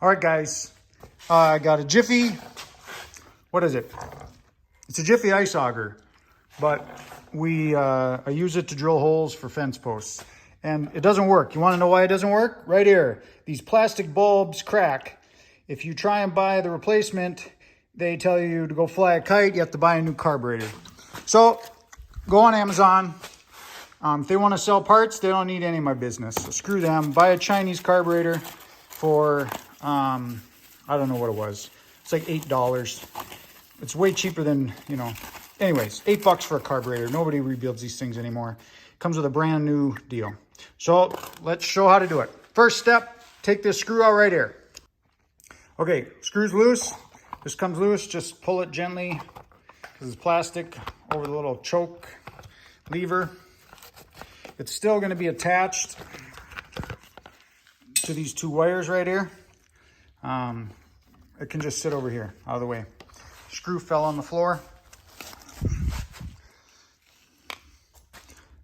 All right, guys. I got a Jiffy. What is it? It's a Jiffy ice auger, but I use it to drill holes for fence posts. And it doesn't work. You want to know why it doesn't work? Right here. These plastic bulbs crack. If you try and buy the replacement, they tell you to go fly a kite. You have to buy a new carburetor. So go on Amazon. If they want to sell parts, they don't need any of my business. So screw them. Buy a Chinese carburetor for, I don't know what it was. It's like $8. It's way cheaper than, anyways, $8 for a carburetor. Nobody rebuilds these things anymore. Comes with a brand new deal. So let's show how to do it. First step, take this screw out right here. Okay, screw's loose. This comes loose. Just pull it gently because it's plastic over the little choke lever. It's still going to be attached to these two wires right here. It can just sit over here, out of the way. Screw fell on the floor.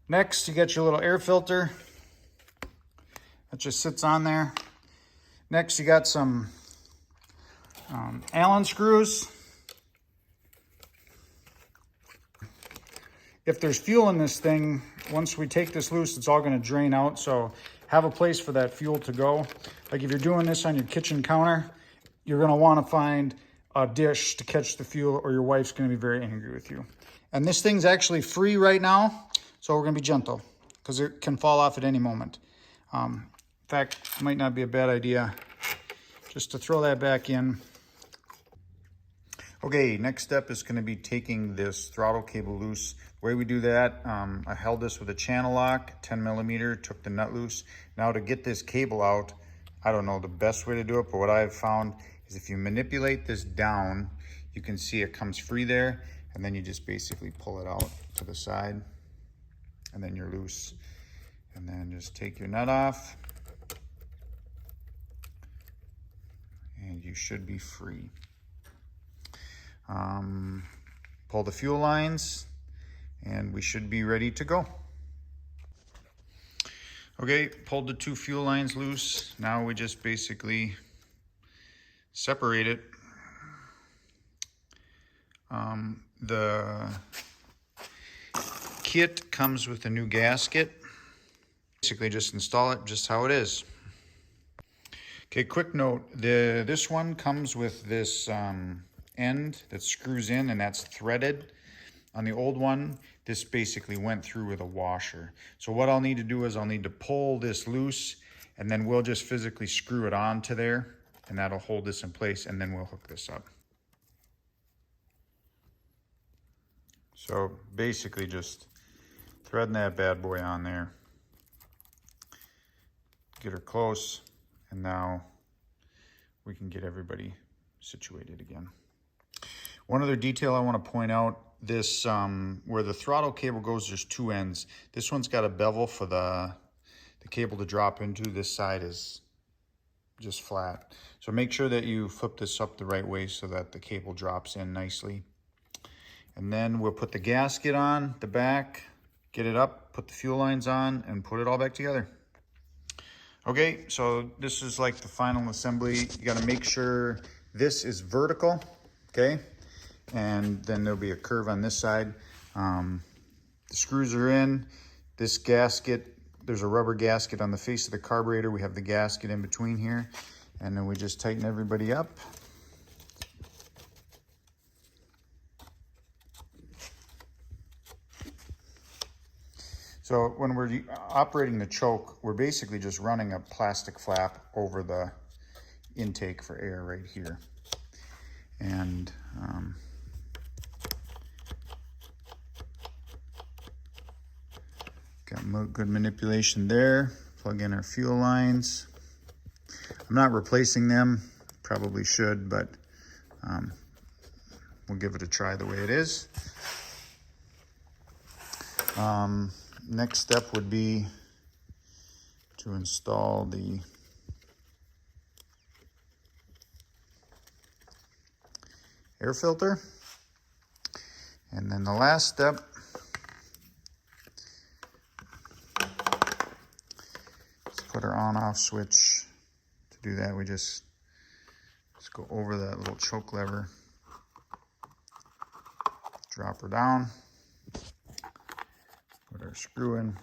Next, you get your little air filter. That just sits on there. Next, you got some Allen screws. If there's fuel in this thing, once we take this loose, it's all going to drain out. So have a place for that fuel to go. Like if you're doing this on your kitchen counter, you're going to want to find a dish to catch the fuel or your wife's going to be very angry with you. And this thing's actually free right now. So we're going to be gentle because it can fall off at any moment. In fact, it might not be a bad idea just to throw that back in. Okay, next step is going to be taking this throttle cable loose. The way we do that, I held this with a channel lock, 10 millimeter, took the nut loose. Now to get this cable out, I don't know the best way to do it, but what I've found is if you manipulate this down, you can see it comes free there, and then you just basically pull it out to the side, and then you're loose. And then just take your nut off, and you should be free. Pull the fuel lines and we should be ready to go. Okay, pulled the two fuel lines loose. Now we just basically separate it. The kit comes with a new gasket. Basically just install it just how it is. Okay, quick note, this one comes with this end that screws in and that's threaded. On the old one, this basically went through with a washer. So what I'll need to do is I'll need to pull this loose and then we'll just physically screw it onto there and that'll hold this in place and then we'll hook this up. So basically just threading that bad boy on there. Get her close and now we can get everybody situated again. One other detail I want to point out, this where the throttle cable goes, there's two ends. This one's got a bevel for the cable to drop into. This side is just flat. So make sure that you flip this up the right way so that the cable drops in nicely. And then we'll put the gasket on the back, get it up, put the fuel lines on, and put it all back together. Okay, so this is like the final assembly. You got to make sure this is vertical, okay? And then there'll be a curve on this side. The screws are in. This gasket, there's a rubber gasket on the face of the carburetor. We have the gasket in between here. And then we just tighten everybody up. So when we're operating the choke, we're basically just running a plastic flap over the intake for air right here. And got good manipulation there. Plug in our fuel lines. I'm not replacing them, probably should, but we'll give it a try the way it is. Next step would be to install the air filter. And then the last step is put our on-off switch. To do that, we just Just go over that little choke lever. Drop her down. Put our screw in.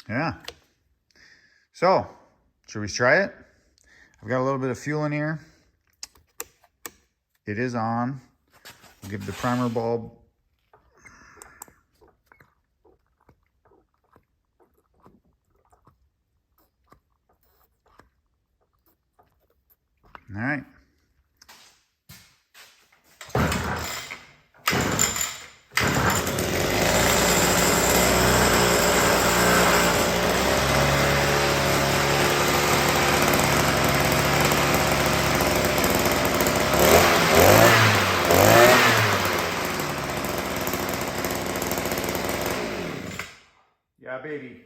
Yeah. So, should we try it? I've got a little bit of fuel in here. It is on. We'll give the primer bulb. All right. Yeah, baby.